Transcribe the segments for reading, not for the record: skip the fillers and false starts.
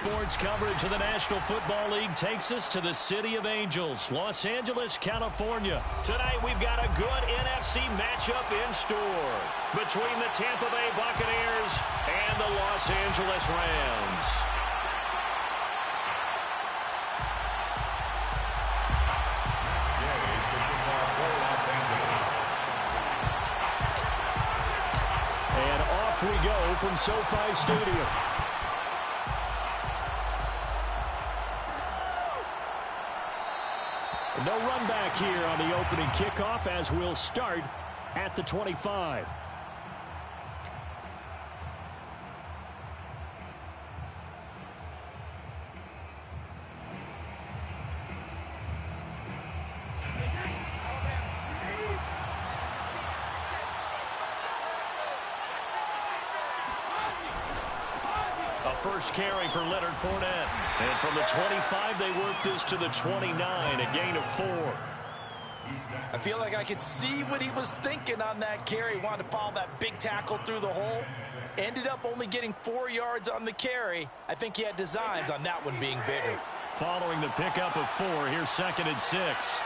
sports coverage of the National Football League takes us to the City of Angels, Los Angeles, California. Tonight we've got a good NFC matchup in store between the Tampa Bay Buccaneers and the Los Angeles Rams. And off we go from SoFi Stadium. No run back here on the opening kickoff as we'll start at the 25. First carry for Leonard Fournette. And from the 25, they work this to the 29, a gain of 4. I feel like I could see what he was thinking on that carry. Wanted to follow that big tackle through the hole. Ended up only getting 4 yards on the carry. I think he had designs on that one being bigger. Following the pickup of 4, here's 2nd and 6.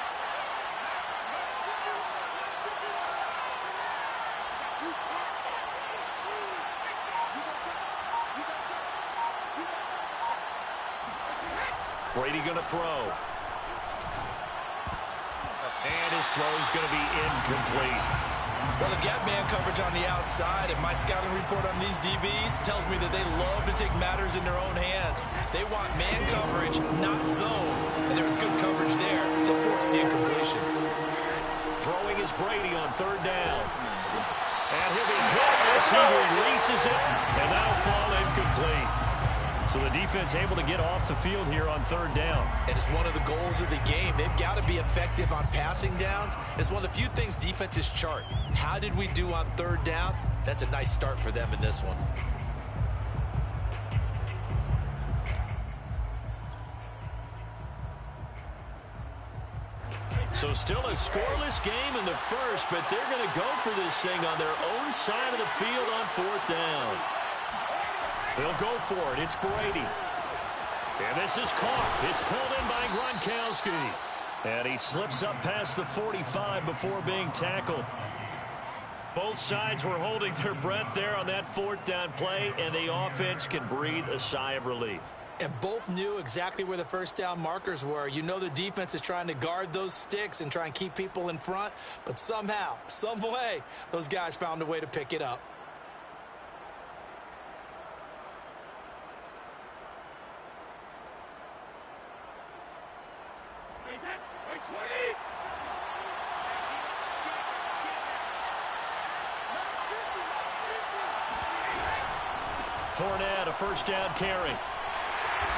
Brady going to throw. And his throw is going to be incomplete. Well, they've got man coverage on the outside, and my scouting report on these DBs tells me that they love to take matters in their own hands. They want man coverage, not zone. And there was good coverage there that forced the incompletion. Throwing is Brady on 3rd down. And he'll be hit as he releases it, and that'll fall incomplete. So the defense able to get off the field here on 3rd down. And it's one of the goals of the game. They've got to be effective on passing downs. It's one of the few things defenses chart. How did we do on 3rd down? That's a nice start for them in this one. So still a scoreless game in the first, but they're going to go for this thing on their own side of the field on 4th down. They'll go for it. It's Brady. And this is caught. It's pulled in by Gronkowski. And he slips up past the 45 before being tackled. Both sides were holding their breath there on that 4th down play, and the offense can breathe a sigh of relief. And both knew exactly where the 1st down markers were. You know the defense is trying to guard those sticks and try and keep people in front. But somehow, some way, those guys found a way to pick it up. Fournette, a 1st down carry.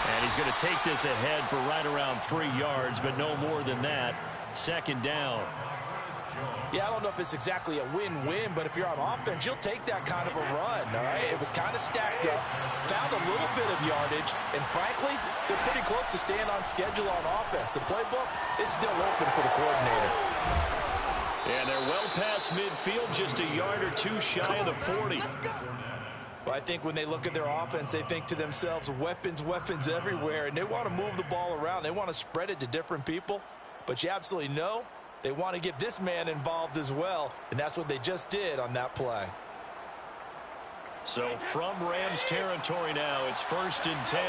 And he's going to take this ahead for right around 3 yards, but no more than that. 2nd down. Yeah, I don't know if it's exactly a win-win, but if you're on offense, you'll take that kind of a run, all right? It was kind of stacked up, found a little bit of yardage, and frankly, they're pretty close to staying on schedule on offense. The playbook is still open for the coordinator. And they're well past midfield, just a yard or 2 shy of the 40. Well, I think when they look at their offense, they think to themselves, weapons, weapons everywhere, and they want to move the ball around. They want to spread it to different people, but you absolutely know they want to get this man involved as well, and that's what they just did on that play. So from Rams territory now, it's 1st and 10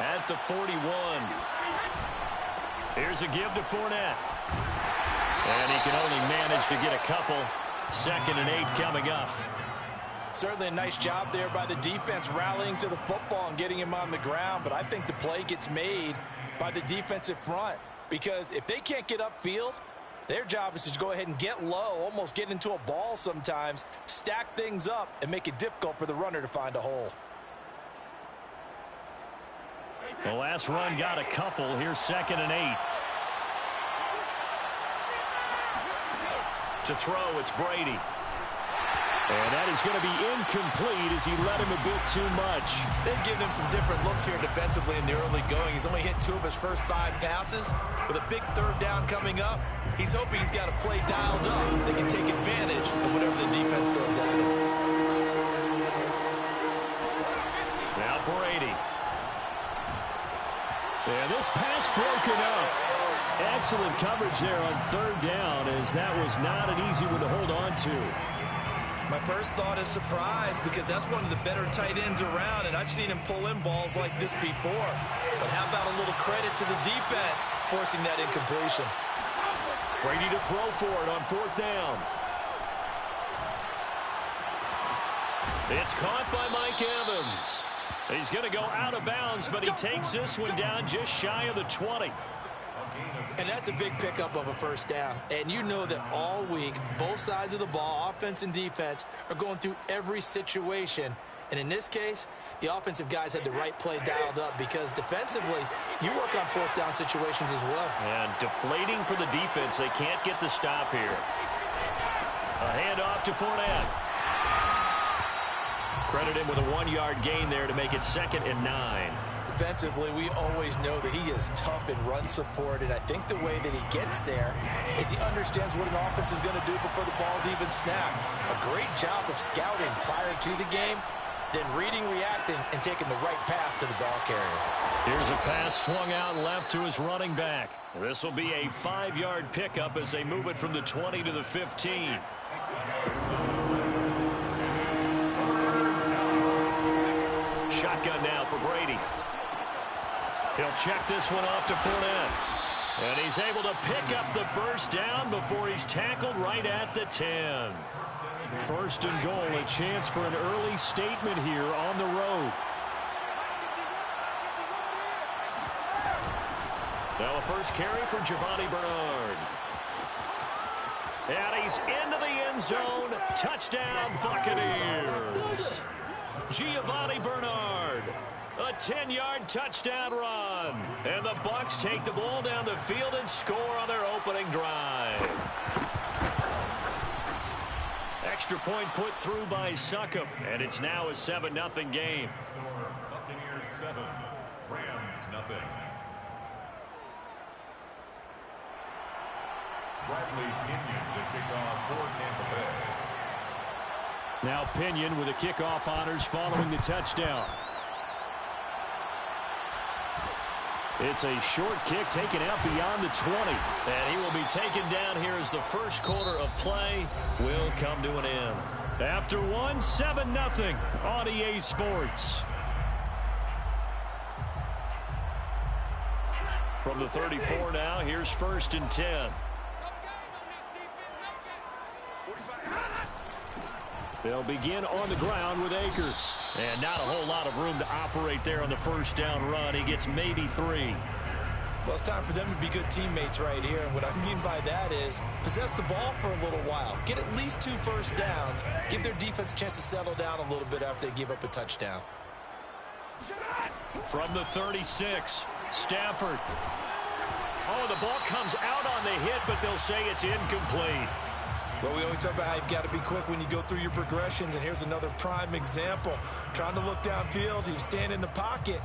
at the 41. Here's a give to Fournette. And he can only manage to get a couple. 2nd and 8 coming up. Certainly a nice job there by the defense rallying to the football and getting him on the ground, but I think the play gets made by the defensive front because if they can't get upfield, their job is to go ahead and get low, almost get into a ball sometimes, stack things up, and make it difficult for the runner to find a hole. The last run got a couple. Here's 2nd and 8. To throw, it's Brady. And that is going to be incomplete as he let him a bit too much. They've given him some different looks here defensively in the early going. He's only hit 2 of his first 5 passes. With a big 3rd down coming up, he's hoping he's got a play dialed up that can take advantage of whatever the defense throws at him. Now Brady. And this pass broken up. Excellent coverage there on third down, as that was not an easy one to hold on to. My first thought is surprise, because that's one of the better tight ends around, and I've seen him pull in balls like this before. But how about a little credit to the defense forcing that incompletion? Brady to throw for it on fourth down. It's caught by Mike Evans. He's going to go out of bounds, but he takes this one down just shy of the 20. And that's a big pickup of a first down. And you know that all week, both sides of the ball, offense and defense, are going through every situation. And in this case, the offensive guys had the right play dialed up, because defensively, you work on fourth down situations as well. And deflating for the defense. They can't get the stop here. A handoff to Fournette. Credit him with a 1-yard gain there to make it 2nd and 9. Defensively, we always know that he is tough in run support, and I think the way that he gets there is he understands what an offense is going to do before the ball's even snapped. A great job of scouting prior to the game, then reading, reacting, and taking the right path to the ball carrier. Here's a pass swung out left to his running back. This will be a 5-yard pickup as they move it from the 20 to the 15. Shotgun now for Brady. He'll check this one off to Fournette. And he's able to pick up the first down before he's tackled right at the 10. First and goal, a chance for an early statement here on the road. Now a first carry for Giovanni Bernard. And he's into the end zone. Touchdown, Buccaneers. Giovanni Bernard. A 10-yard touchdown run. And the Bucs take the ball down the field and score on their opening drive. Extra point put through by Succop. And it's now a 7-0 game. Buccaneers 7, Rams 0. Bradley Pinion to kick off for Tampa Bay. Now Pinion with the kickoff honors following the touchdown. It's a short kick taken out beyond the 20. And he will be taken down here as the first quarter of play will come to an end. After one, 7-0 on EA Sports. From the 34 now, here's 1st and 10. They'll begin on the ground with Akers. And not a whole lot of room to operate there on the first down run. He gets maybe 3. Well, it's time for them to be good teammates right here. And what I mean by that is possess the ball for a little while. Get at least 2 first downs. Give their defense a chance to settle down a little bit after they give up a touchdown. From the 36, Stafford. Oh, the ball comes out on the hit, but they'll say it's incomplete. Well, we always talk about how you've got to be quick when you go through your progressions, and here's another prime example. Trying to look downfield, he was standing in the pocket,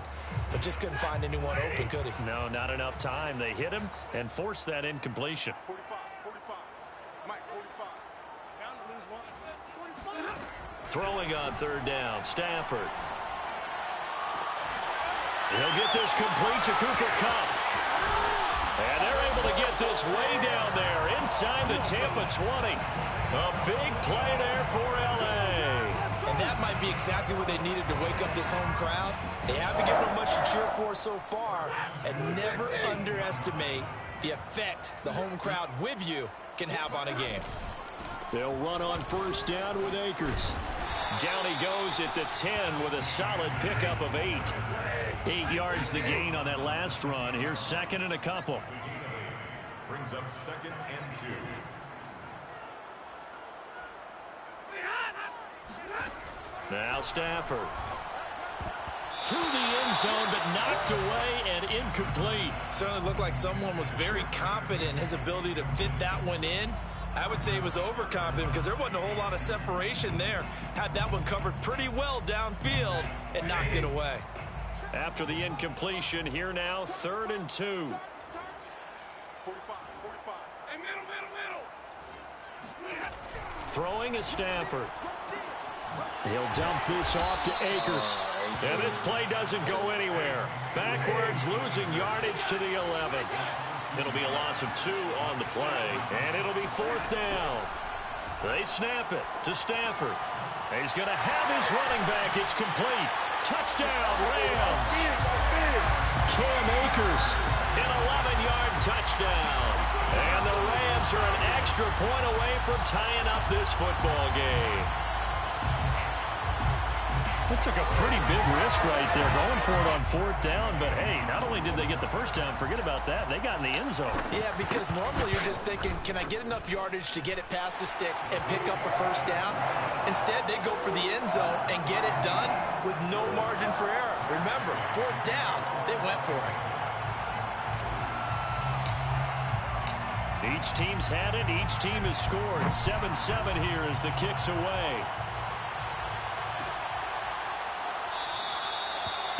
but just couldn't find anyone open, could he? No, not enough time. They hit him and forced that incompletion. 45. Mike, 45. Down to lose 1. 45. Throwing on third down, Stafford. He'll get this complete to Cooper Kupp. And they're able to get this way down there inside the Tampa 20. A big play there for L.A. And that might be exactly what they needed to wake up this home crowd. They haven't given them much to cheer for so far. And never underestimate the effect the home crowd with you can have on a game. They'll run on first down with Akers. Down he goes at the 10 with a solid pickup of 8. 8 yards the gain on that last run. Here's 2nd and a couple. Brings up 2nd and 2. Now Stafford. To the end zone, but knocked away and incomplete. Certainly looked like someone was very confident in his ability to fit that one in. I would say he was overconfident because there wasn't a whole lot of separation there. Had that one covered pretty well downfield and knocked it away. After the incompletion, here now, 3rd and 2. 45. Hey, middle. Throwing is Stafford. He'll dump this off to Akers. And this play doesn't go anywhere. Backwards, losing yardage to the 11. It'll be a loss of 2 on the play, and it'll be 4th down. They snap it to Stafford. And he's going to have his running back. It's complete. Touchdown, Rams. Cam Akers, an 11-yard touchdown. And the Rams are an extra point away from tying up this football game. That took a pretty big risk right there, going for it on 4th down. But, hey, not only did they get the first down, forget about that, they got in the end zone. Yeah, because normally you're just thinking, can I get enough yardage to get it past the sticks and pick up a first down? Instead, they go for the end zone and get it done with no margin for error. Remember, 4th down, they went for it. Each team's had it. Each team has scored. 7-7 here as the kick's away.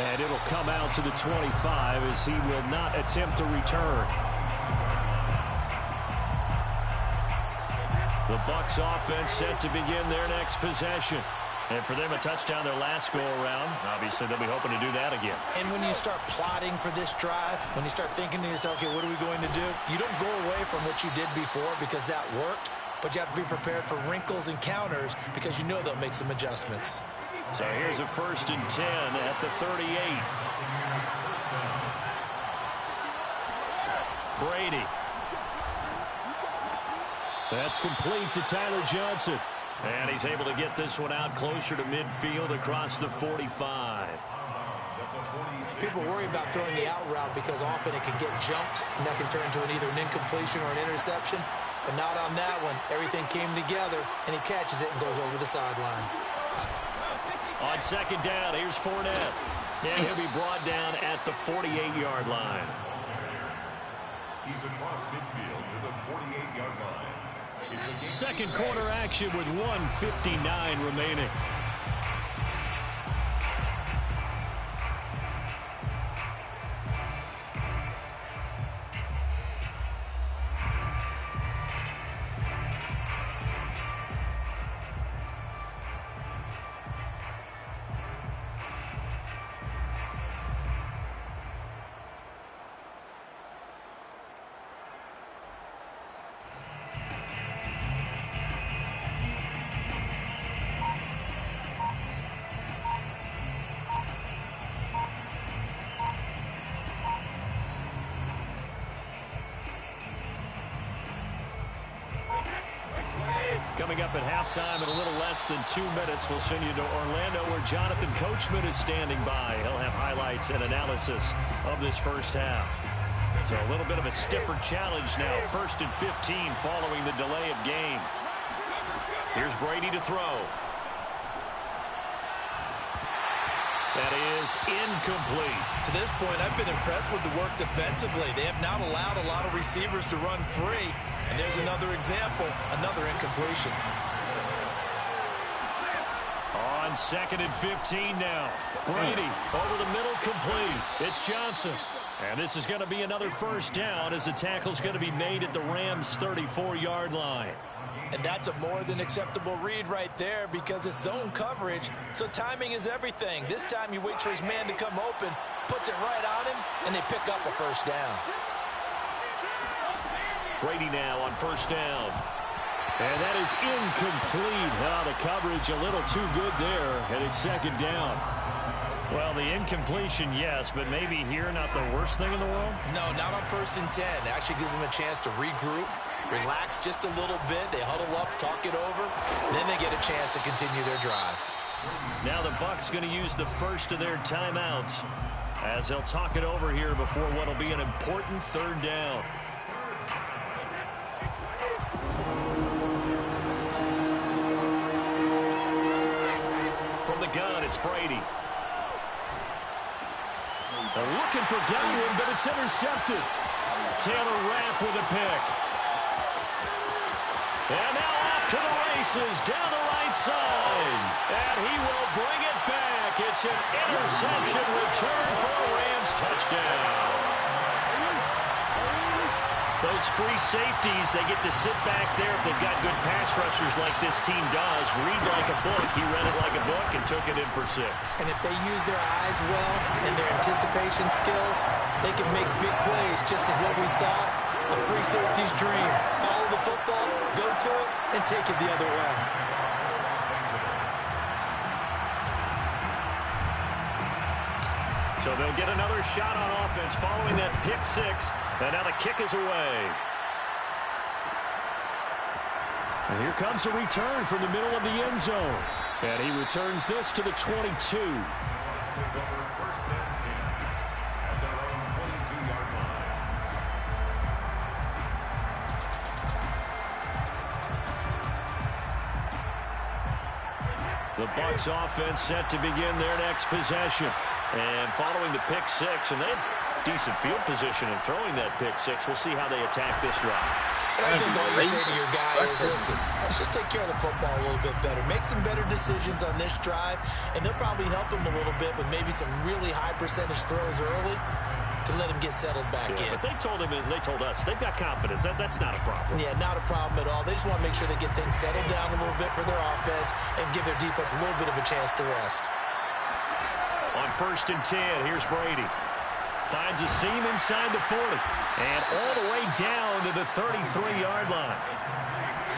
And it'll come out to the 25 as he will not attempt to return. The Bucs offense set to begin their next possession. And for them, a touchdown their last go-around. Obviously, they'll be hoping to do that again. And when you start plotting for this drive, when you start thinking to yourself, okay, what are we going to do? You don't go away from what you did before because that worked, but you have to be prepared for wrinkles and counters because you know they'll make some adjustments. So here's a 1st and 10 at the 38. Brady. That's complete to Tyler Johnson. And he's able to get this one out closer to midfield across the 45. People worry about throwing the out route because often it can get jumped, and that can turn into either an incompletion or an interception. But not on that one. Everything came together, and he catches it and goes over the sideline. On 2nd down, here's Fournette. And he'll be brought down at the 48-yard line. He's across midfield to the 48-yard line. Second quarter action with 1:59 remaining. Coming up at halftime in a little less than 2 minutes, we'll send you to Orlando where Jonathan Coachman is standing by. He'll have highlights and analysis of this first half. So a little bit of a stiffer challenge now. 1st and 15 following the delay of game. Here's Brady to throw. That is incomplete. To this point, I've been impressed with the work defensively. They have not allowed a lot of receivers to run free. And there's another example, another incompletion. On 2nd and 15 now. Brady over the middle, complete. It's Johnson. And this is going to be another first down as the tackle's going to be made at the Rams' 34-yard line. And that's a more than acceptable read right there because it's zone coverage, so timing is everything. This time he waits for his man to come open, puts it right on him, and they pick up a first down. Brady now on first down. And that is incomplete. The coverage a little too good there, and it's 2nd down. Well, the incompletion, yes, but maybe here not the worst thing in the world? No, not on 1st and 10. It actually gives them a chance to regroup, relax just a little bit. They huddle up, talk it over. Then they get a chance to continue their drive. Now the Bucs going to use the first of their timeouts as they'll talk it over here before what will be an important 3rd down. From the gun, it's Brady. They're looking for Godwin, but it's intercepted. Taylor Rapp with a pick. And now off to the races down the right side. And he will bring it back. It's an interception return for a Rams touchdown. Those free safeties, they get to sit back there if they've got good pass rushers like this team does. Read like a book. He read it like a book and took it in for 6. And if they use their eyes well and their anticipation skills, they can make big plays, just as what we saw, a free safety's dream. Follow the football, go to it, and take it the other way. So they'll get another shot on offense following that pick 6. And now the kick is away. And here comes a return from the middle of the end zone. And he returns this to the 22. First and 10 at their own 22-yard line. The Bucs offense set to begin their next possession. And following the pick 6, and they had decent field position in throwing that pick 6. We'll see how they attack this drive. And I think all you say to your guy is, listen, let's just take care of the football a little bit better. Make some better decisions on this drive, and they'll probably help him a little bit with maybe some really high percentage throws early to let him get settled back in. But they told him and they told us they've got confidence. That's not a problem. Yeah, not a problem at all. They just want to make sure they get things settled down a little bit for their offense and give their defense a little bit of a chance to rest. On 1st and 10, here's Brady. Finds a seam inside the 40. And all the way down to the 33-yard line.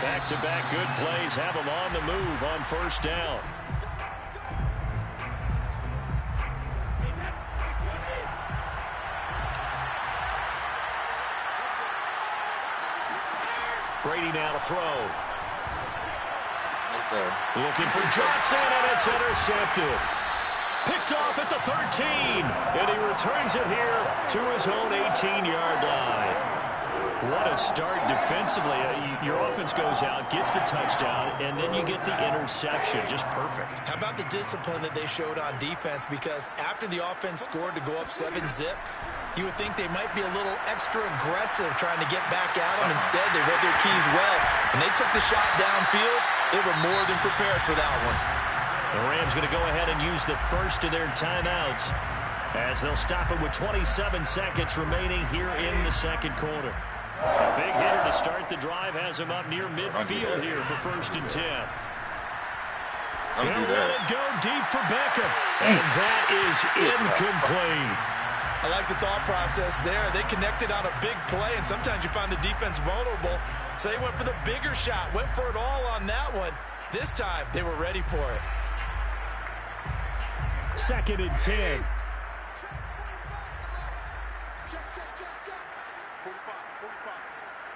Back-to-back good plays have them on the move on 1st down. Brady now to throw. Looking for Johnson, and it's intercepted. Picked off at the 13, and he returns it here to his own 18-yard line. What a start defensively. Your offense goes out, gets the touchdown, and then you get the interception. Just perfect. How about the discipline that they showed on defense? Because after the offense scored to go up 7-zip, you would think they might be a little extra aggressive trying to get back at them. Instead, they read their keys well, and they took the shot downfield. They were more than prepared for that one. The Rams going to go ahead and use the first of their timeouts as they'll stop it with 27 seconds remaining here in the second quarter. A big hitter to start the drive has him up near midfield here for 1st and 10. They'll let it go deep for Beckham, and that is incomplete. I like the thought process there. They connected on a big play, and sometimes you find the defense vulnerable. So they went for the bigger shot, went for it all on that one. This time, they were ready for it. 2nd and 10. Check. 45.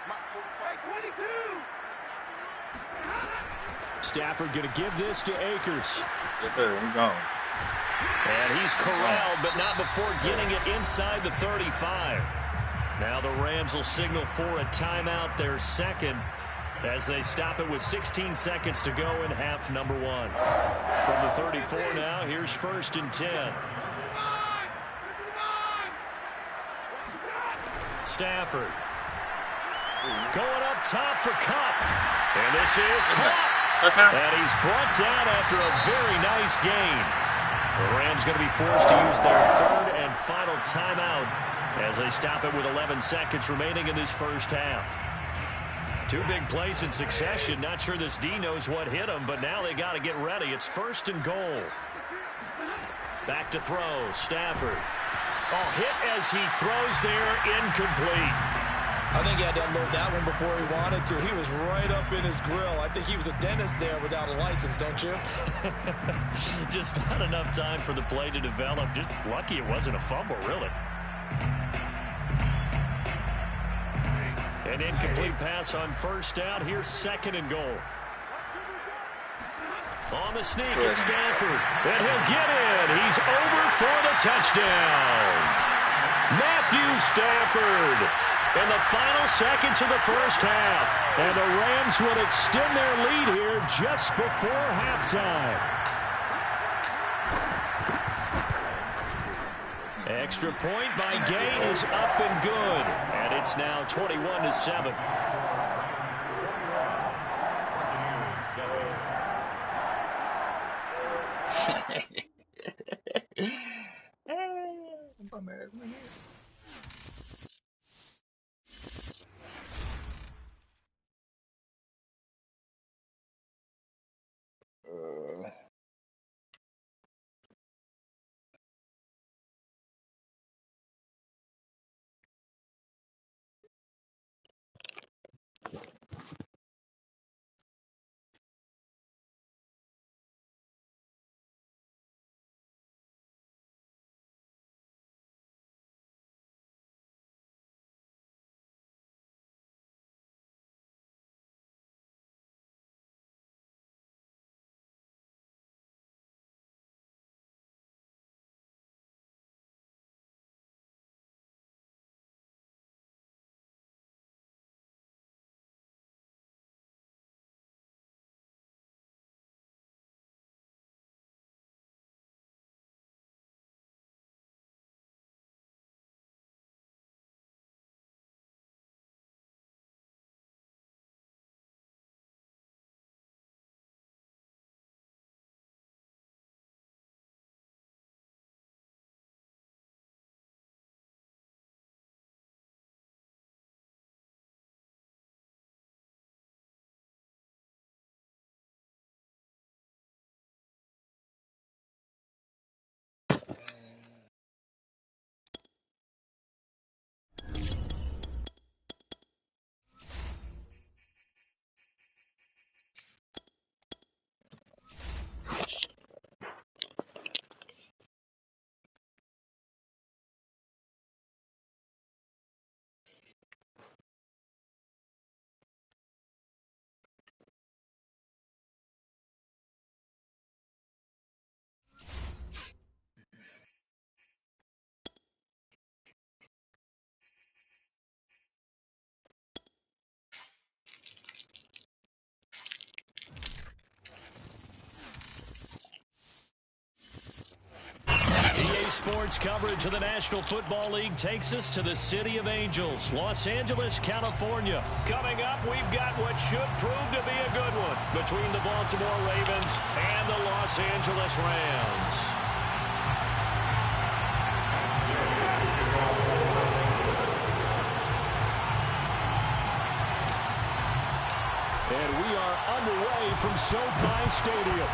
Mike, 45. Stafford going to give this to Akers. Yes, sir. He's gone. And he's corralled, but not before getting it inside the 35. Now the Rams will signal for a timeout, their second, as they stop it with 16 seconds to go in half number 1. From the 34 now, here's 1st and 10. Stafford going up top for Cup. And this is Cup. And he's brought down after a very nice gain. The Rams going to be forced to use their 3rd and final timeout as they stop it with 11 seconds remaining in this first half. 2 big plays in succession. Not sure this D knows what hit him, but now they got to get ready. It's 1st and goal. Back to throw. Stafford. Oh, hit as he throws there. Incomplete. I think he had to unload that one before he wanted to. He was right up in his grill. I think he was a dentist there without a license, don't you? Just not enough time for the play to develop. Just lucky it wasn't a fumble, really. An incomplete pass on 1st down. Here's 2nd and goal. On the sneak, it's Stanford. And he'll get in. He's over for the touchdown. Matthew Stafford in the final seconds of the first half. And the Rams will extend their lead here just before halftime. Extra point by Gay is up and good. And it's now 21-7. sports coverage of the National Football League takes us to the City of Angels, Los Angeles, California. Coming up, we've got what should prove to be a good one between the Baltimore Ravens and the Los Angeles Rams. And we are underway from SoFi Stadium.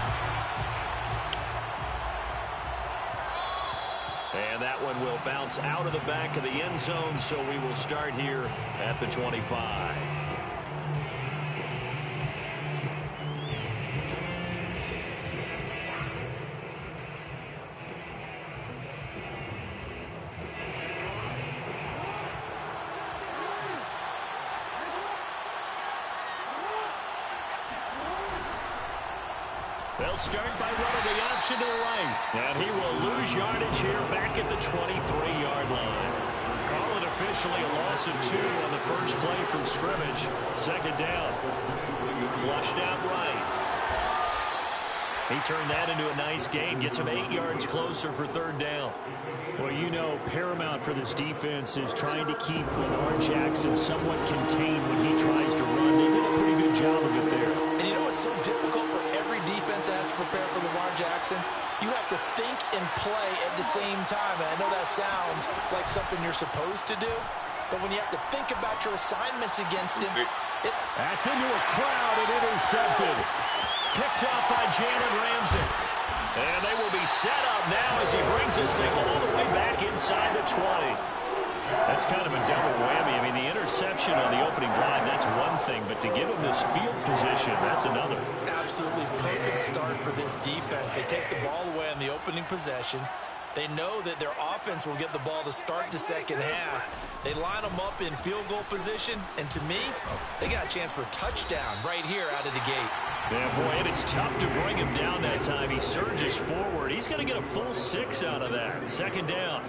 And that one will bounce out of the back of the end zone, so we will start here at the 25. They'll start by running the option to the right. And he will lose yardage here back at the 23-yard line. Call it officially a loss of 2 on the first play from scrimmage. Second down. Flushed out right. He turned that into a nice gain. Gets him 8 yards closer for third down. Well, you know, paramount for this defense is trying to keep Lamar Jackson somewhat contained when he tries to run. They did a pretty good job of it there. And you know what's so difficult for every defense that has to prepare for Lamar Jackson? You have to think and play at the same time. And I know that sounds like something you're supposed to do, but when you have to think about your assignments against him, that's into a crowd and intercepted. Picked up by Jalen Ramsey. And they will be set up now as he brings this thing all the way back inside the 20. That's kind of a double whammy. I mean, the interception on the opening drive, that's one thing, but to give him this field position, that's another. Absolutely perfect start for this defense. They take the ball away on the opening possession. They know that their offense will get the ball to start the second half. They line them up in field goal position, and to me, they got a chance for a touchdown right here out of the gate. Yeah, boy, and it's tough to bring him down that time. He surges forward. He's going to get a full 6 out of that. Second down.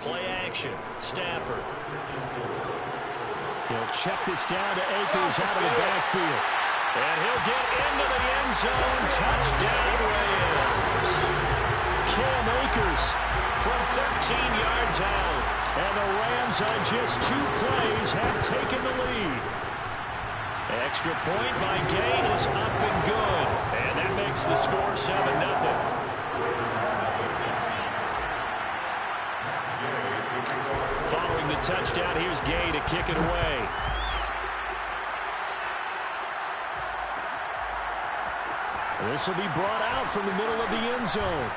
Play action. Stafford. He'll check this down to Akers out of the backfield. And he'll get into the end zone. Touchdown, Rams. Cam Akers from 13 yards out. And the Rams on just 2 plays have taken the lead. Extra point by Gain is up and good. And that makes the score 7-0. Following the touchdown, here's Gay to kick it away. This will be brought out from the middle of the end zone.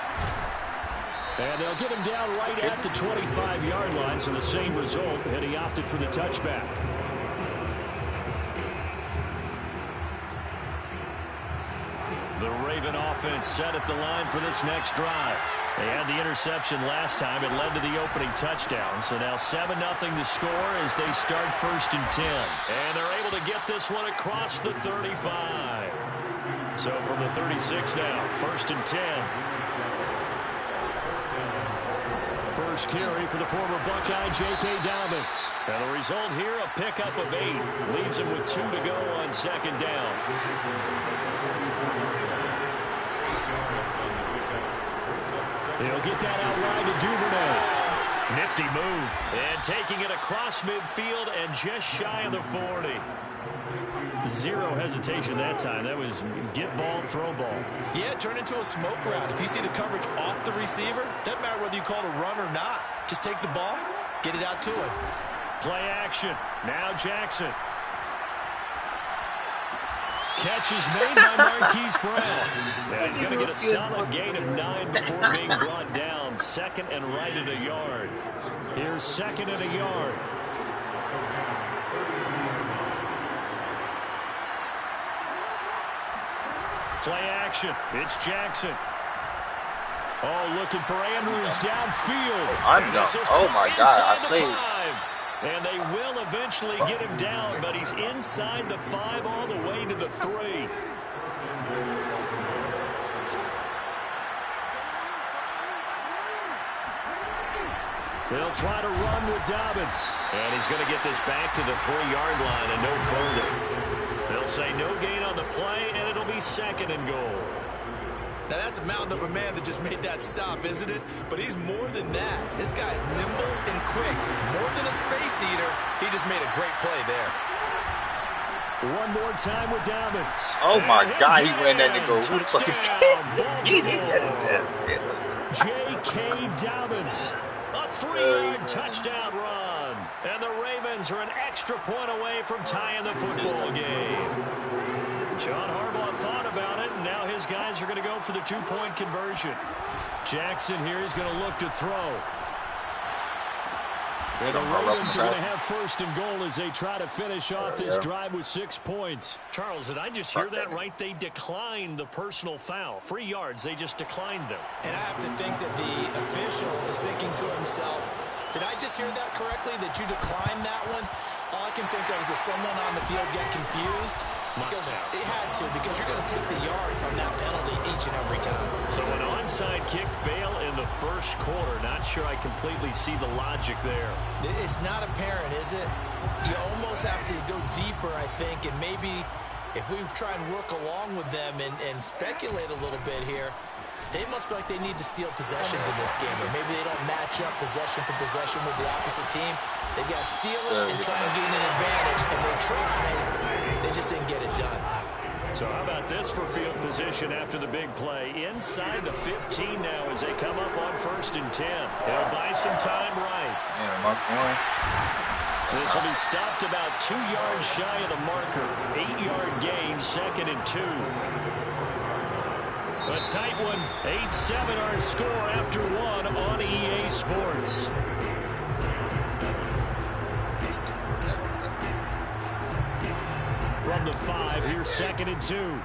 And they'll get him down right at the 25-yard line, so the same result, and he opted for the touchback. The Raven offense set at the line for this next drive. They had the interception last time. It led to the opening touchdown. So now 7-0 to score as they start 1st and 10. And they're able to get this one across the 35. So from the 36 now, 1st and 10. First carry for the former Buckeye, J.K. Dobbins. And the result here, a pickup of 8. Leaves him with 2 to go on second down. He'll get that out wide to Duvernay. Nifty move. And taking it across midfield and just shy of the 40. Zero hesitation that time. That was get ball, throw ball. Yeah, turn into a smoke route. If you see the coverage off the receiver, doesn't matter whether you call it a run or not. Just take the ball, get it out to him. Play action. Now Jackson. Catch is made by Marquise Brown. And he's going to get a solid gain of 9 before being brought down. 2nd and right at a yard. Here's 2nd and a yard. Play action. It's Jackson. Oh, looking for Andrews downfield. Oh my God, I played. And they will eventually get him down, but he's inside the 5 all the way to the 3. They'll try to run with Dobbins. And he's going to get this back to the 3-yard line and no further. They'll say no gain on the play, and it'll be 2nd and goal. Now, that's a mountain of a man that just made that stop, isn't it? But he's more than that. This guy's nimble and quick. More than a space eater. He just made a great play there. One more time with Dobbins. Oh, my God. He ran that nigga. Who the fuck is J.K. Dobbins. A 3-yard touchdown run. And the Ravens are an extra point away from tying the football game. John Harbaugh thought about it, and now his guys are going to go for the 2-point conversion. Jackson here is going to look to throw. And the Ravens are going to have first and goal as they try to finish off this drive with 6 points. Charles, did I just hear that right? They declined the personal foul. 3 yards, they just declined them. And I have to think that the official is thinking to himself, did I just hear that correctly, that you declined that one? All I can think of is that someone on the field get confused. Because it had to, because you're going to take the yards on that penalty each and every time. So an onside kick fail in the first quarter. Not sure I completely see the logic there. It's not apparent, is it? You almost have to go deeper, I think, and maybe if we try and work along with them and speculate a little bit here, they must feel like they need to steal possessions in this game, or maybe they don't match up possession for possession with the opposite team. They've got to steal it and try and gain an advantage, and they tried. They just didn't get it done. So how about this for field position after the big play? Inside the 15 now as they come up on 1st and 10. They'll buy some time right. This will be stopped about 2 yards shy of the marker. 8-yard gain, 2nd and 2. A tight one. 8-7 our score after 1 on EA Sports. From the 5, here's 2nd and 2.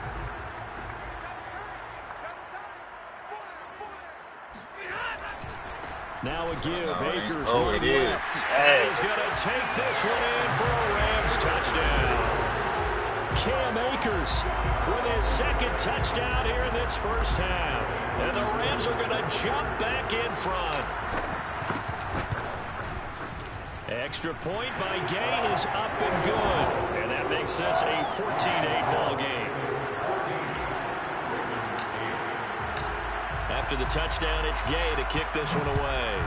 Now a give. Akers right left. He's going to take this one in for a Rams touchdown. Cam Akers with his 2nd touchdown here in this first half. And the Rams are going to jump back in front. Extra point by Gain is up and good. And that makes this a 14-8 ball game. After the touchdown, it's Gay to kick this one away.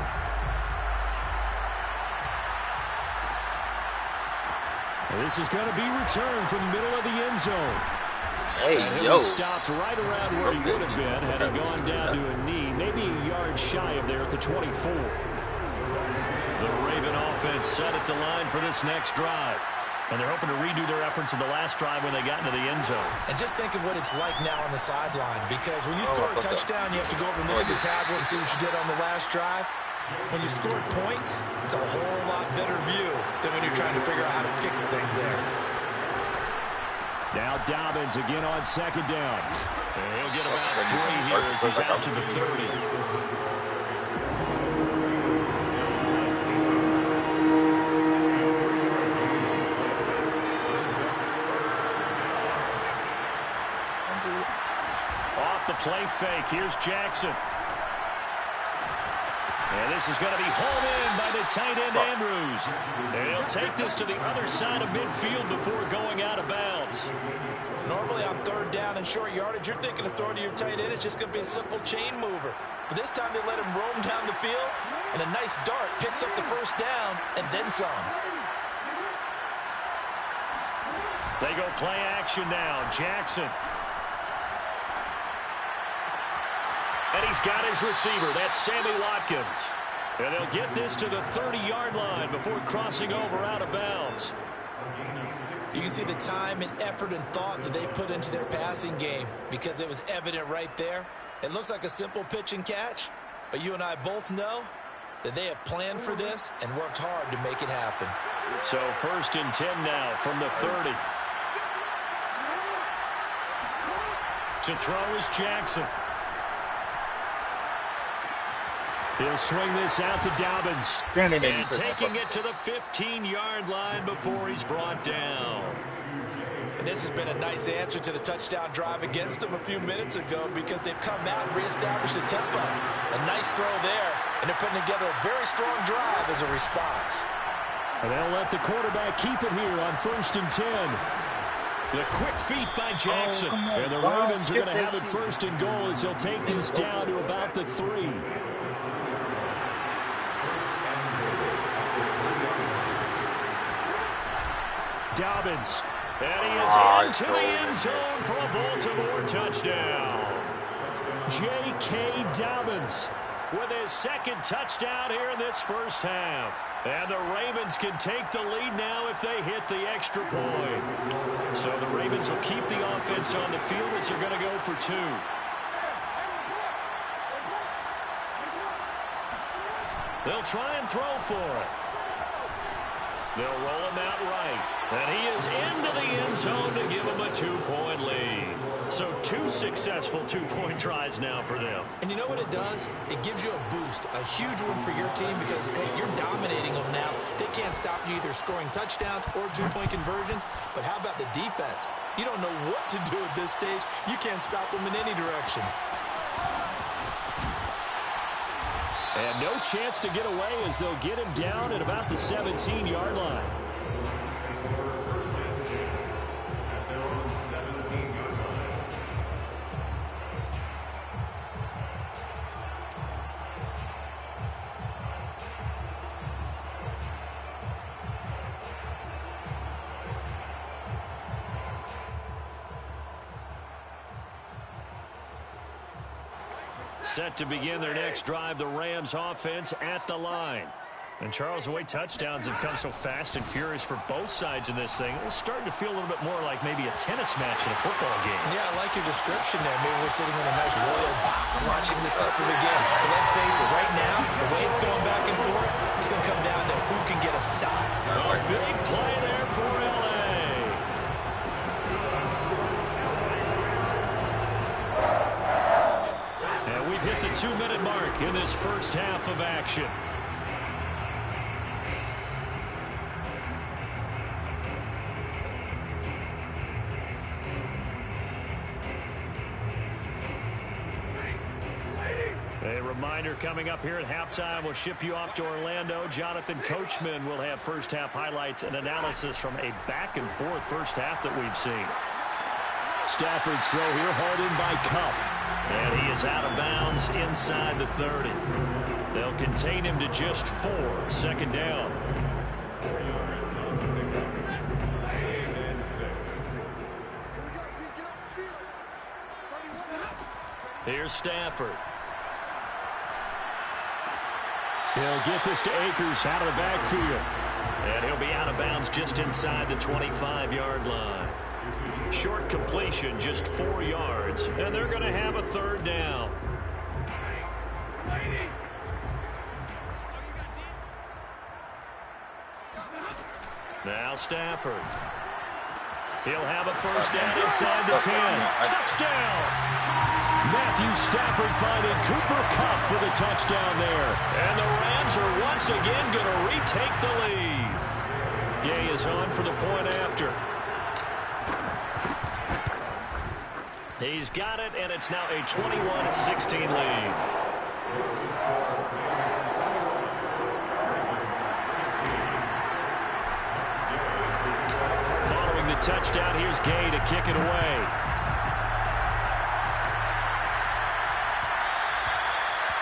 This is going to be returned from the middle of the end zone. Hey, He was stopped right around where he would have been had he gone down to a knee, maybe a yard shy of there at the 24. The Raven offense set at the line for this next drive. And they're hoping to redo their efforts in the last drive when they got into the end zone. And just think of what it's like now on the sideline, because when you score a touchdown, you have to go over and look at the tablet and see what you did on the last drive. When you scored points, it's a whole lot better view than when you're trying to figure out how to fix things there. Now Dobbins again on 2nd down. And he'll get about 3 here as he's out to the 30. Off the play fake. Here's Jackson. And this is going to be hauled in by the tight end, Andrews. And he'll take this to the other side of midfield before going out of bounds. Normally on 3rd down and short yardage, you're thinking of throwing to your tight end. It's just going to be a simple chain mover. But this time they let him roam down the field, and a nice dart picks up the 1st down and then some. They go play action now. Jackson. And he's got his receiver. That's Sammy Watkins. And they'll get this to the 30-yard line before crossing over out of bounds. You can see the time and effort and thought that they put into their passing game because it was evident right there. It looks like a simple pitch and catch, but you and I both know that they have planned for this and worked hard to make it happen. So 1st and 10 now from the 30. To throw is Jackson. He'll swing this out to Dobbins. And taking it to the 15-yard line before he's brought down. And this has been a nice answer to the touchdown drive against them a few minutes ago because they've come out and reestablished the tempo. A nice throw there, and they're putting together a very strong drive as a response. And they'll let the quarterback keep it here on 1st and 10. The quick feet by Jackson. And the Ravens are going to have it first and goal as he'll take this down to about the 3. Dobbins. And he is into the end zone for a Baltimore touchdown. J.K. Dobbins with his second touchdown here in this first half. And the Ravens can take the lead now if they hit the extra point. So the Ravens will keep the offense on the field as they're going to go for 2. They'll try and throw for it. They'll roll him out right. And he is into the end zone to give him a 2-point lead. So 2 successful 2-point tries now for them. And you know what it does? It gives you a boost, a huge one for your team because, hey, you're dominating them now. They can't stop you either scoring touchdowns or 2-point conversions. But how about the defense? You don't know what to do at this stage. You can't stop them in any direction. And no chance to get away as they'll get him down at about the 17-yard line. Set to begin their next drive, the Rams offense at the line. And Charles, the way touchdowns have come so fast and furious for both sides in this thing, it's starting to feel a little bit more like maybe a tennis match in a football game. Yeah, I like your description there. Maybe we're sitting in a nice royal box watching this type of a game. But let's face it, right now, the way it's going back and forth, it's going to come down to who can get a stop. A big play there for L.A. And we've hit the 2-minute mark in this first half of action. A reminder coming up here at halftime, we'll ship you off to Orlando. Jonathan Coachman will have first half highlights and analysis from a back-and-forth first half that we've seen. Stafford's throw here, hauled in by Cup. And he is out of bounds inside the 30. They'll contain him to just 4. Second down. Here's Stafford. He'll get this to Akers out of the backfield. And he'll be out of bounds just inside the 25-yard line. Short completion, just 4 yards. And they're going to have a third down. Now Stafford. He'll have a first down inside the 10. Touchdown! Matthew Stafford finding Cooper Kupp for the touchdown there. And the Rams are once again going to retake the lead. Gay is on for the point after. He's got it, and it's now a 21-16 lead. Following the touchdown, here's Gay to kick it away.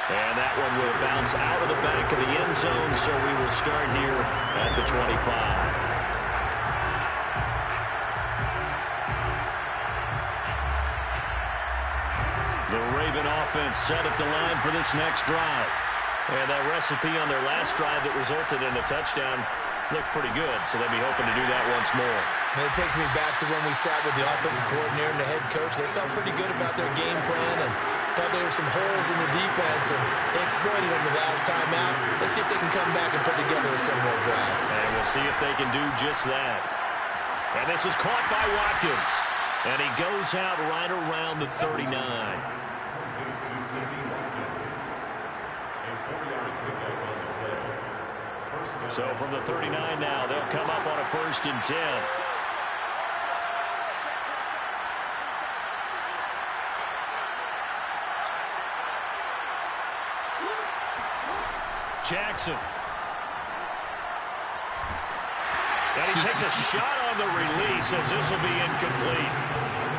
And that one will bounce out of the back of the end zone, so we will start here at the 25. The Raven offense set at the line for this next drive. And that recipe on their last drive that resulted in a touchdown looked pretty good, so they'll be hoping to do that once more. And it takes me back to when we sat with the offensive coordinator and the head coach. They felt pretty good about their game plan and thought there were some holes in the defense, and they exploited them the last time out. Let's see if they can come back and put together a similar drive. And we'll see if they can do just that. And this is caught by Watkins. And he goes out right around the 39. So from the 39 now, they'll come up on a 1st and 10. Jackson. And he takes a shot on the release as this will be incomplete.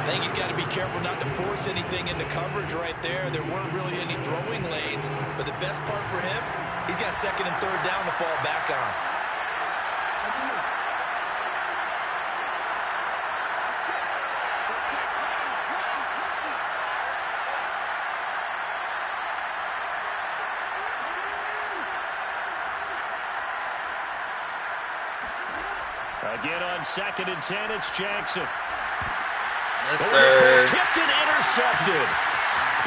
I think he's got to be careful not to force anything into coverage right there. There weren't really any throwing lanes, but the best part for him, he's got second and third down to fall back on. Again on 2nd and 10, it's Jackson. Yes, The ball's sir. tipped and intercepted.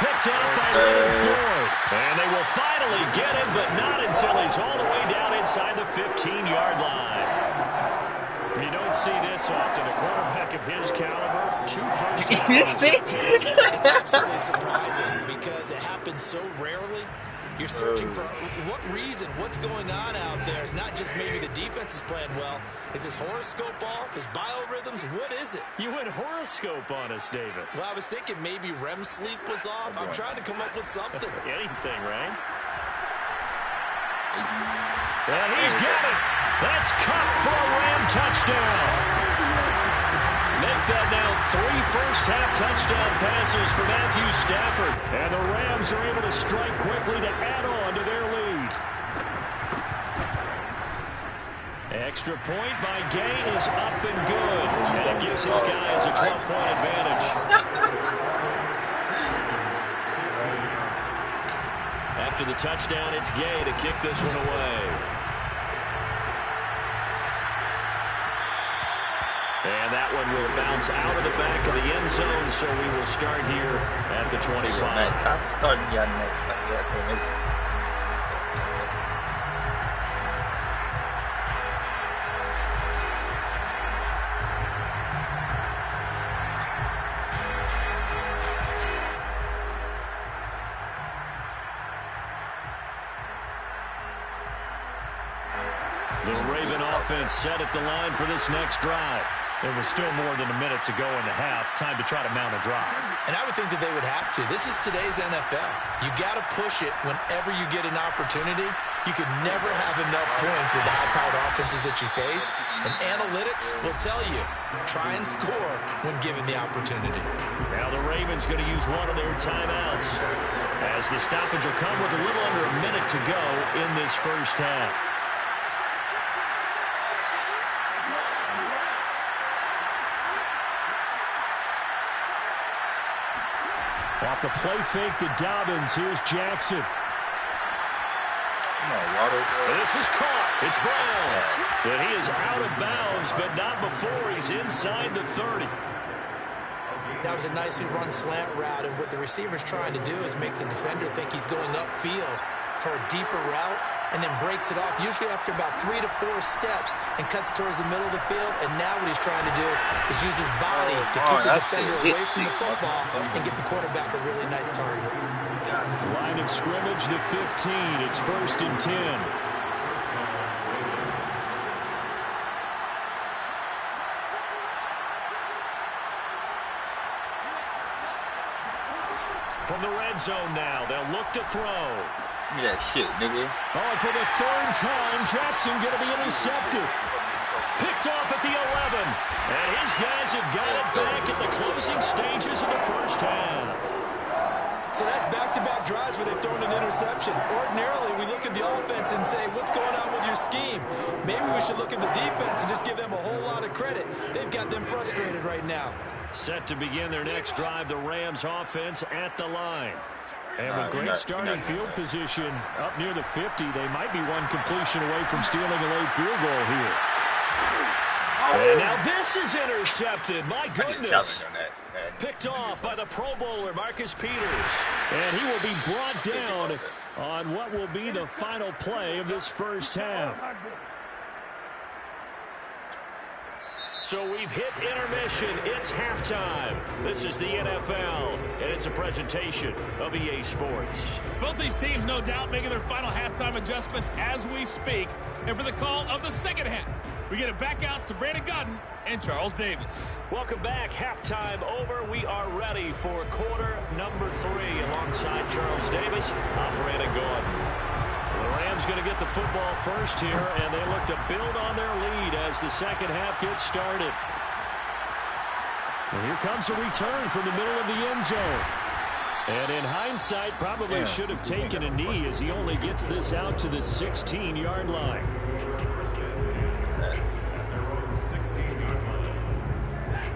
Picked up by Leonard Floyd. And they will finally get him, but not until he's all the way down inside the 15-yard line. You don't see this often. A quarterback of his caliber, 2 first-time interceptions. It's absolutely surprising because it happens so rarely. You're searching for what reason, what's going on out there. It's not just maybe the defense is playing well. Is his horoscope off? His biorhythms? What is it? You went horoscope on us, Davis. Well, I was thinking maybe REM sleep was off. I'm trying to come up with something. Anything, right? And he's got it. That's caught for a Ram touchdown. Make that now 3 first-half touchdown passes for Matthew Stafford. And the Rams are able to strike quickly to add on to their lead. Extra point by Gain is up and good. And it gives his guys a 12-point advantage. After the touchdown, it's Gay to kick this one away. And that one will bounce out of the back of the end zone, so we will start here at the 25. The Raven offense set at the line for this next drive. There was still more than a minute to go in the half. Time to try to mount a drive. And I would think that they would have to. This is today's NFL. You got to push it whenever you get an opportunity. You could never have enough points with the high-powered offenses that you face. And analytics will tell you, try and score when given the opportunity. Now the Ravens going to use one of their timeouts as the stoppage will come with a little under a minute to go in this first half. Off the play fake to Dobbins. Here's Jackson. This is caught. It's Brown. And he is out of bounds, but not before he's inside the 30. That was a nicely run slant route, and what the receiver's trying to do is make the defender think he's going upfield for a deeper route, and then breaks it off, usually after about 3 to 4 steps, and cuts towards the middle of the field. And now what he's trying to do is use his body to keep the defender away from the football and get the quarterback a really nice target. Line of scrimmage, the 15. It's 1st and 10. From the red zone now, they'll look to throw. Give me that shit, nigga. Oh, for the 3rd time, Jackson going to be intercepted. Picked off at the 11. And his guys have got it back at the closing stages of the first half. So that's back-to-back drives where they've thrown an interception. Ordinarily, we look at the offense and say, what's going on with your scheme? Maybe we should look at the defense and just give them a whole lot of credit. They've got them frustrated right now. Set to begin their next drive, the Rams offense at the line. And with great starting field position up near the 50, they might be one completion away from stealing a late field goal here. And now this is intercepted. My goodness. Picked off by the Pro Bowler, Marcus Peters. And he will be brought down on what will be the final play of this first half. So we've hit intermission. It's halftime. This is the NFL, and it's a presentation of EA Sports. Both these teams, no doubt, making their final halftime adjustments as we speak. And for the call of the second half, we get it back out to Brandon Godden and Charles Davis. Welcome back. Halftime over. We are ready for quarter number 3. Alongside Charles Davis, I'm Brandon Godden. The Rams Rams going to get the football first here, and they look to build on their lead as the second half gets started. And here comes a return from the middle of the end zone. And in hindsight, probably should have taken a knee as he only gets this out to the 16-yard line.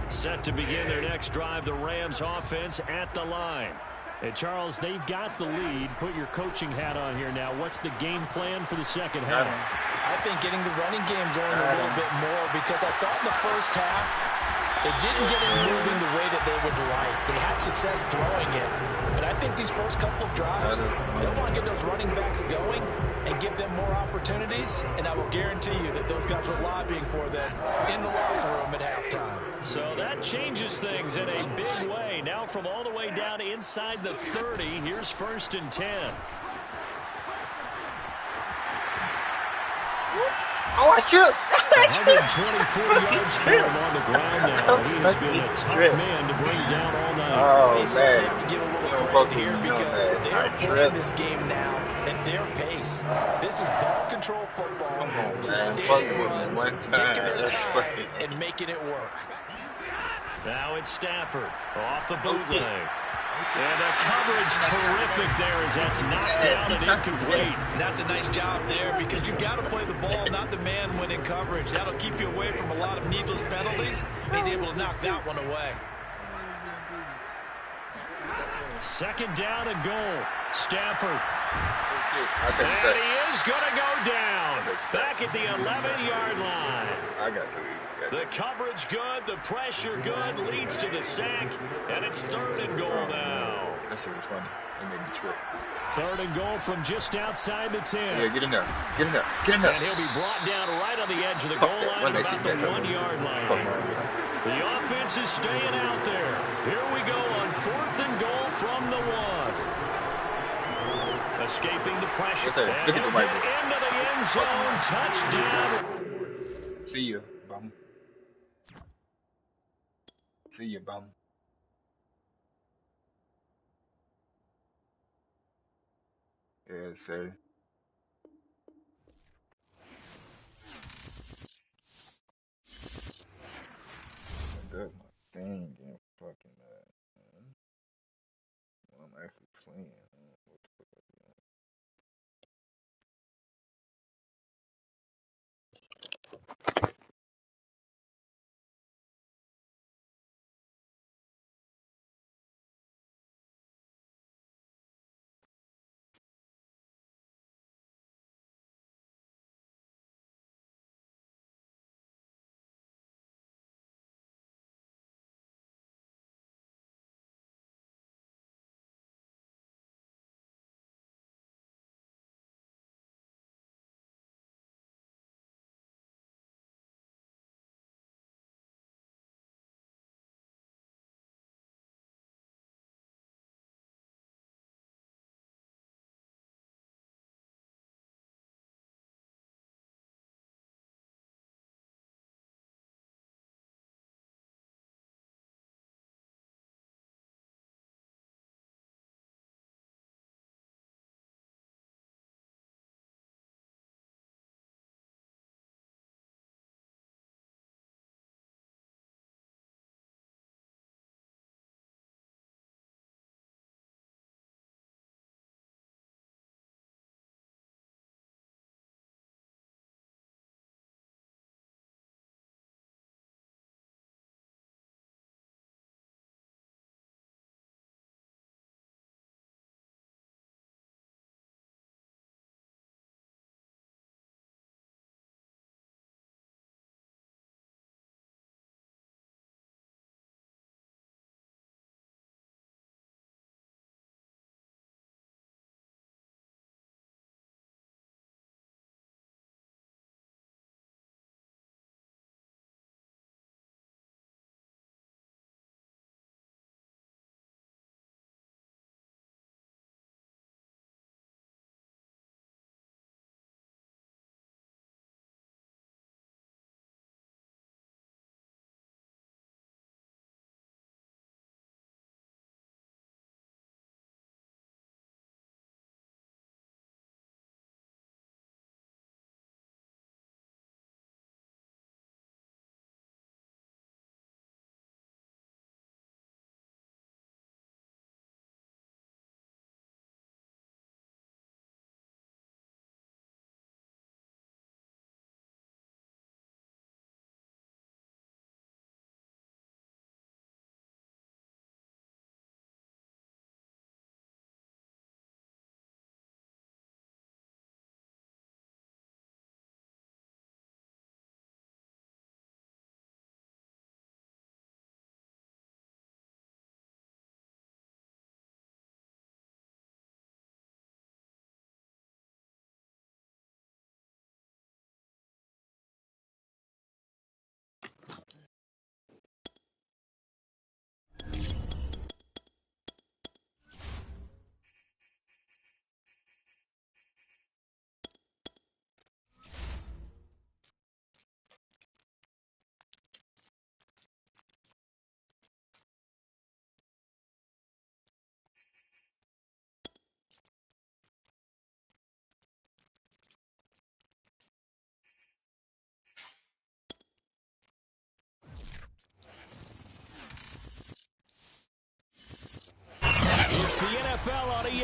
Set to begin their next drive, the Rams offense at the line. And Charles, they've got the lead. Put your coaching hat on here now. What's the game plan for the second half? I think getting the running game going a little bit more, because I thought in the first half they didn't get it moving the way that they would like. They had success throwing it. But I think these first couple of drives, they'll want to get those running backs going and give them more opportunities. And I will guarantee you that those guys were lobbying for them in the locker room at halftime. So that changes things in a big way. Now from all the way down inside the 30, here's 1st and 10. Oh, I shoot! 124 yards for him on the ground now. He has been a tough man to bring down all night. Oh, They man. have to give a little credit here because they're playing this game now at their pace. This is ball control football, sustaining runs, taking their time, and making it work. Now it's Stafford off the bootleg. And the coverage terrific there as that's knocked down and incomplete. And that's a nice job there because you've got to play the ball, not the man when in coverage. That'll keep you away from a lot of needless penalties. And he's able to knock that one away. 2nd down and goal. Stafford. And he is going to go down. Back at the 11-yard line. I got to. The coverage good, the pressure good, leads to the sack, and it's 3rd and goal now. That shit was funny. It made me trip. 3rd and goal from just outside the 10. Yeah, get in there. Get in there. Get in there. And he'll be brought down right on the edge of the goal line at about the 1-yard line. The offense is staying out there. Here we go on 4th and goal from the 1. Escaping the pressure. And he'll get into the end zone. Touchdown. See you, bum. See you, bum. Yes, sir. That's my thing, getting fucking man. Well, I'm actually playing.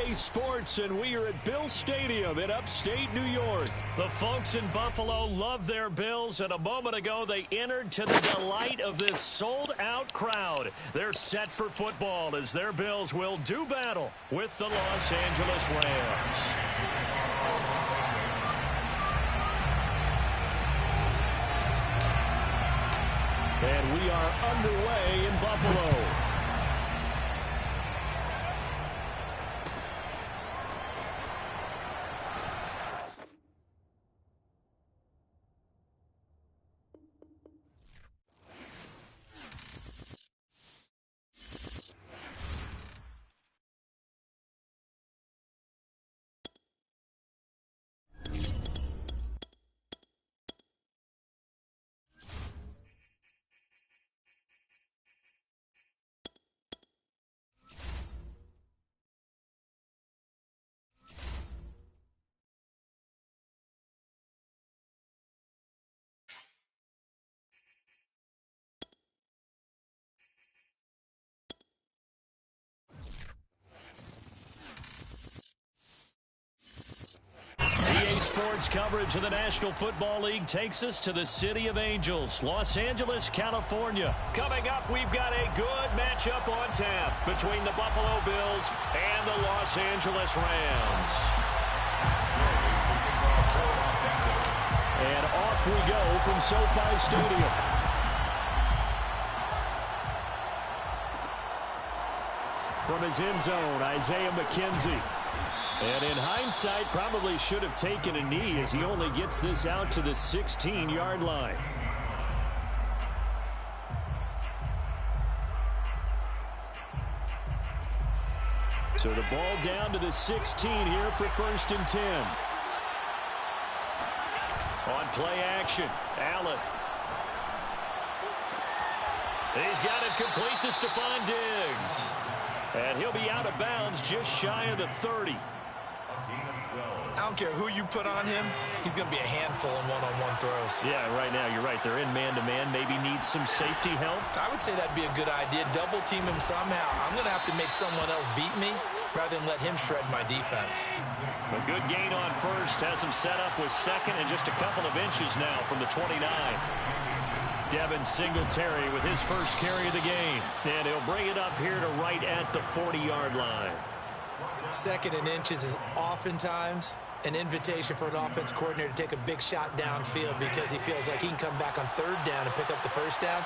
EA Sports, and we are at Bill Stadium in upstate New York. The folks in Buffalo love their Bills, and a moment ago they entered to the delight of this sold-out crowd. They're set for football as their Bills will do battle with the Los Angeles Rams. And we are underway in Buffalo. EA Sports coverage of the National Football League takes us to the City of Angels, Los Angeles, California. Coming up, we've got a good matchup on tap between the Buffalo Bills and the Los Angeles Rams. And off we go from SoFi Stadium. From his end zone, Isaiah McKenzie. And in hindsight, probably should have taken a knee as he only gets this out to the 16-yard line. So the ball down to the 16 here for 1st and 10. On play action, Allen. He's got it complete to Stephon Diggs. And he'll be out of bounds just shy of the 30. I don't care who you put on him, he's going to be a handful in one-on-one throws. Yeah, right now, you're right. They're in man-to-man. Maybe needs some safety help. I would say that'd be a good idea. Double team him somehow. I'm going to have to make someone else beat me rather than let him shred my defense. A good gain on first. Has him set up with second and just a couple of inches now from the 29. Devin Singletary with his first carry of the game. And he'll bring it up here to right at the 40-yard line. Second and inches is oftentimes an invitation for an offense coordinator to take a big shot downfield because he feels like he can come back on 3rd down and pick up the 1st down.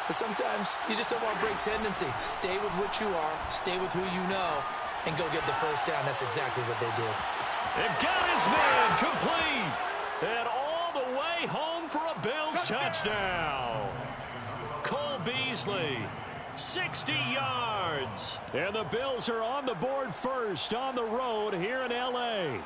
But sometimes you just don't want to break tendency. Stay with what you are, stay with who you know, and go get the 1st down. That's exactly what they did. And got his man complete. And all the way home for a Bills touchdown. Cole Beasley. 60 yards. And the Bills are on the board first on the road here in L.A.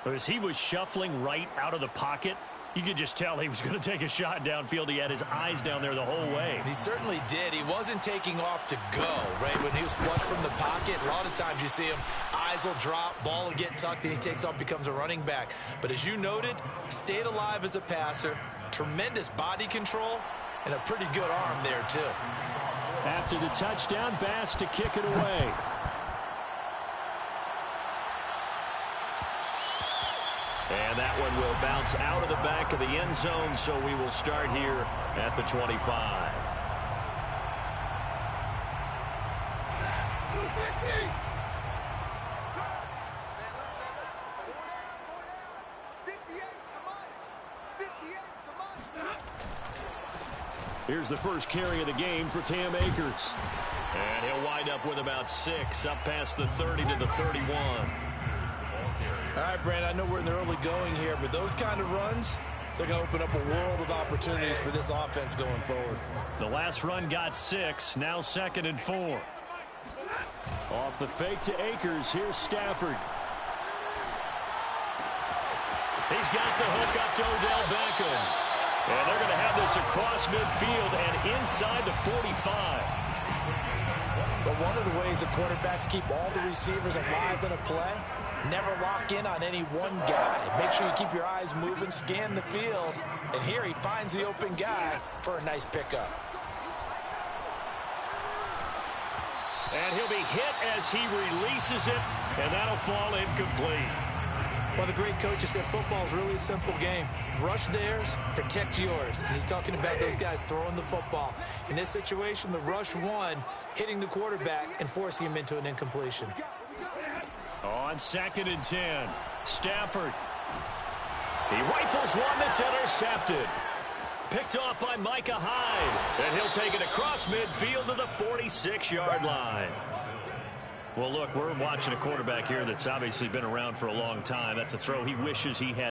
As he was shuffling right out of the pocket, you could just tell he was going to take a shot downfield. He had his eyes down there the whole way. He certainly did. He wasn't taking off to go, right? When he was flush from the pocket, a lot of times you see him, eyes will drop, ball will get tucked, and he takes off, becomes a running back. But as you noted, stayed alive as a passer, tremendous body control, and a pretty good arm there, too. After the touchdown, Bass to kick it away. And that one will bounce out of the back of the end zone, so we will start here at the 25. Here's the first carry of the game for Cam Akers. And he'll wind up with about 6, up past the 30 to the 31. All right, Brandon, I know we're in the early going here, but those kind of runs, they're going to open up a world of opportunities for this offense going forward. The last run got 6, now 2nd and 4. Off the fake to Akers, here's Stafford. He's got the hook up to Odell Beckham. And they're going to have this across midfield and inside the 45. But one of the ways the quarterbacks keep all the receivers alive in a play, never lock in on any one guy. Make sure you keep your eyes moving, scan the field. And here he finds the open guy for a nice pickup. And he'll be hit as he releases it, and that'll fall incomplete. Well, the great coach has said football is really a simple game. Rush theirs, protect yours. And he's talking about those guys throwing the football. In this situation, the rush won, hitting the quarterback and forcing him into an incompletion. On 2nd and 10, Stafford. He rifles one that's intercepted. Picked off by Micah Hyde. And he'll take it across midfield to the 46-yard line. Well, look, we're watching a quarterback here that's obviously been around for a long time. That's a throw he wishes he had.